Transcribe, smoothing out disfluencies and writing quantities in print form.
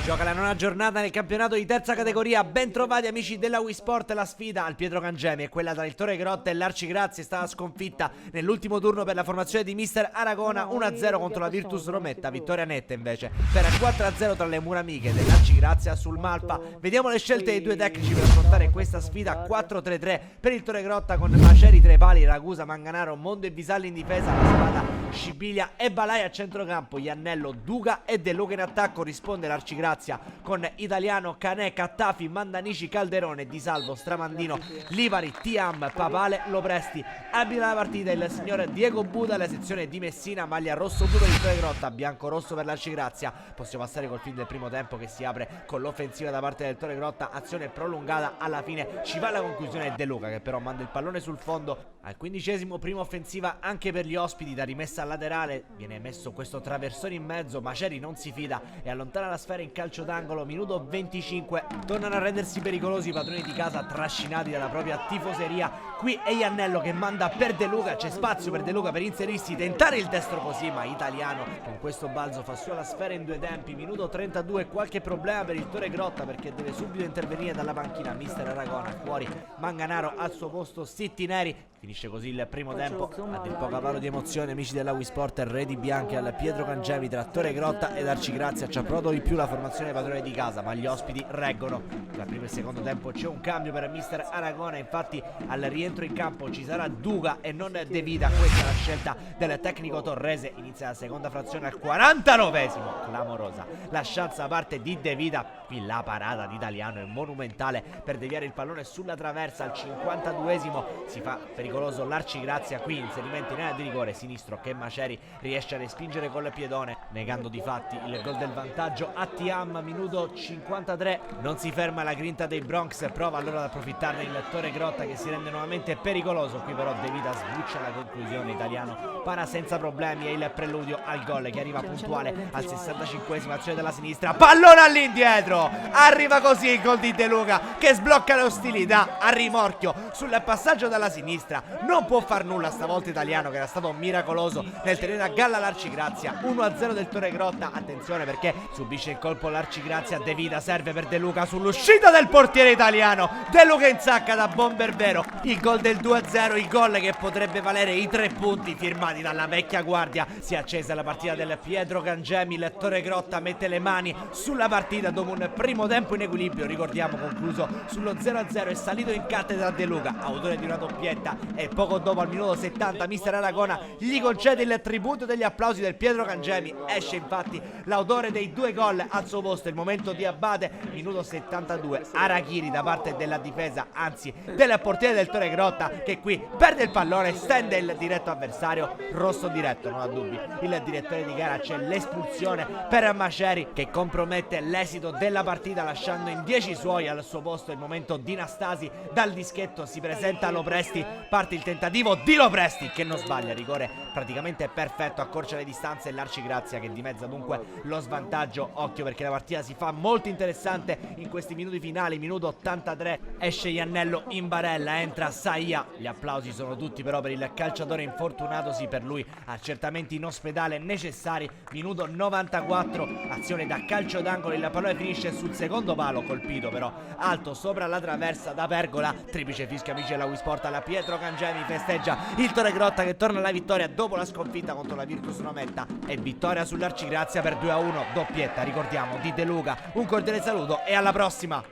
Gioca la nona giornata nel campionato di terza categoria. Ben trovati amici della Wii Sport. La sfida al Pietro Cangemi è quella tra il Torre Grotta e l'Arcigrazia. È stata sconfitta nell'ultimo turno per la formazione di Mister Aragona, 1-0 contro la Virtus Rometta. Vittoria netta invece per 4-0 tra le mura amiche dell'Arcigrazia sul Malpa. Vediamo le scelte dei due tecnici per affrontare questa sfida. 4-3-3 per il Torre Grotta con Maceri tra i pali, Ragusa, Manganaro, Mondo e Visalli in difesa, la spada Scibilia e Balai a centrocampo, Iannello, Duga e De Luca in attacco. Risponde l'Arcigrazia con Italiano, Canè, Cattafi, Mandanici, Calderone, Di Salvo, Stramandino, Livari, Tiam, Papale, Lopresti. Abita la partita il signor Diego Buda, la sezione di Messina, maglia rosso-blu per il Torre Grotta, bianco-rosso per l'Arcigrazia. Possiamo passare col film del primo tempo che si apre con l'offensiva da parte del Torre Grotta, azione prolungata, alla fine ci va la conclusione De Luca che però manda il pallone sul fondo. Al 15esimo, prima offensiva anche per gli ospiti, da rimessa laterale, viene messo questo traversone in mezzo, Maceri non si fida e allontana la sfera in calcio d'angolo. Minuto 25, tornano a rendersi pericolosi i padroni di casa, trascinati dalla propria tifoseria. Qui è Iannello che manda per De Luca, c'è spazio per De Luca per inserirsi, tentare il destro così, ma Italiano con questo balzo fa sua la sfera in due tempi. Minuto 32, qualche problema per il Torre Grotta perché deve subito intervenire dalla panchina Mister Aragona, fuori Manganaro, al suo posto Sitti Neri. Finisce così il primo tempo. A dir poco palo di emozione amici della Wii Sport, Redi Bianche al Pietro Cangemi tra Torre Grotta ed Arcigrazia. Ci ha provato di più la formazione padrone di casa, ma gli ospiti reggono. Tra il primo e il secondo tempo c'è un cambio per Mister Aragona, infatti al rientro in campo ci sarà Duga e non De Vita. Questa è la scelta del tecnico torrese. Inizia la seconda frazione al 49esimo, clamorosa la chance da parte di De Vita. Qui la parata di Italiano è monumentale per deviare il pallone sulla traversa. Al 52esimo si fa pericoloso l'Arcigrazia, qui inserimento in area di rigore sinistro che Maceri riesce a respingere col piedone, negando di fatti il gol del vantaggio a Tiam. Minuto 53, non si ferma la grinta dei Bronx, prova allora ad approfittarne il Torre Grotta che si rende nuovamente pericoloso. Qui però De Vita sbuccia la conclusione, Italiano para senza problemi e il preludio al gol che arriva puntuale al 65esimo, azione della sinistra, pallone all'indietro, arriva così il gol di De Luca che sblocca le ostilità a rimorchio sul passaggio dalla sinistra. Non può far nulla stavolta Italiano, che era stato miracoloso nel tenere a galla l'Arcigrazia. 1-0 del Torre Grotta. Attenzione perché subisce il colpo l'Arcigrazia. De Vita serve per De Luca sull'uscita del portiere Italiano. De Luca insacca da bomber vero il gol del 2-0, il gol che potrebbe valere i 3 punti firmati dalla vecchia guardia. Si è accesa la partita del Pietro Cangemi, il Torre Grotta mette le mani sulla partita dopo un primo tempo in equilibrio, ricordiamo concluso sullo 0-0. È salito in cattedra De Luca, autore di una doppietta, e poco dopo al minuto 70 Mister Aragona gli concede il tributo degli applausi del Pietro Cangemi. Esce infatti l'autore dei 2 gol al suo posto, il momento di Abate. Minuto 72, Arachiri da parte della difesa, anzi del portiere del Torre Grotta, che qui perde il pallone, stende il diretto avversario, rosso diretto, non ha dubbi il direttore di gara. C'è l'espulsione per Maceri che compromette l'esito della partita, lasciando in 10 suoi al suo posto. Il momento di Nastasi, dal dischetto si presenta Lopresti, parte il tentativo di Lopresti che non sbaglia, rigore praticamente perfetto, accorcia le distanze e l'Arcigrazia che dimezza dunque lo svantaggio. Occhio perché la partita si fa molto interessante in questi minuti finali. Minuto 83, esce Iannello in barella, entra Saia, gli applausi sono tutti però per il calciatore infortunatosi, per lui accertamenti in ospedale necessari. Minuto 94, azione da calcio d'angolo, il pallone finisce sul secondo palo, colpito però alto sopra la traversa da Pergola. Triplice fischio amici della Wii Sport alla Pietro Cangemi, festeggia il Torre Grotta che torna alla vittoria dopo la sconfitta contro la Virtus Rometta, e vittoria sull'Arcigrazia per 2-1, doppietta ricordiamo di De Luca. Un cordiale saluto e alla prossima.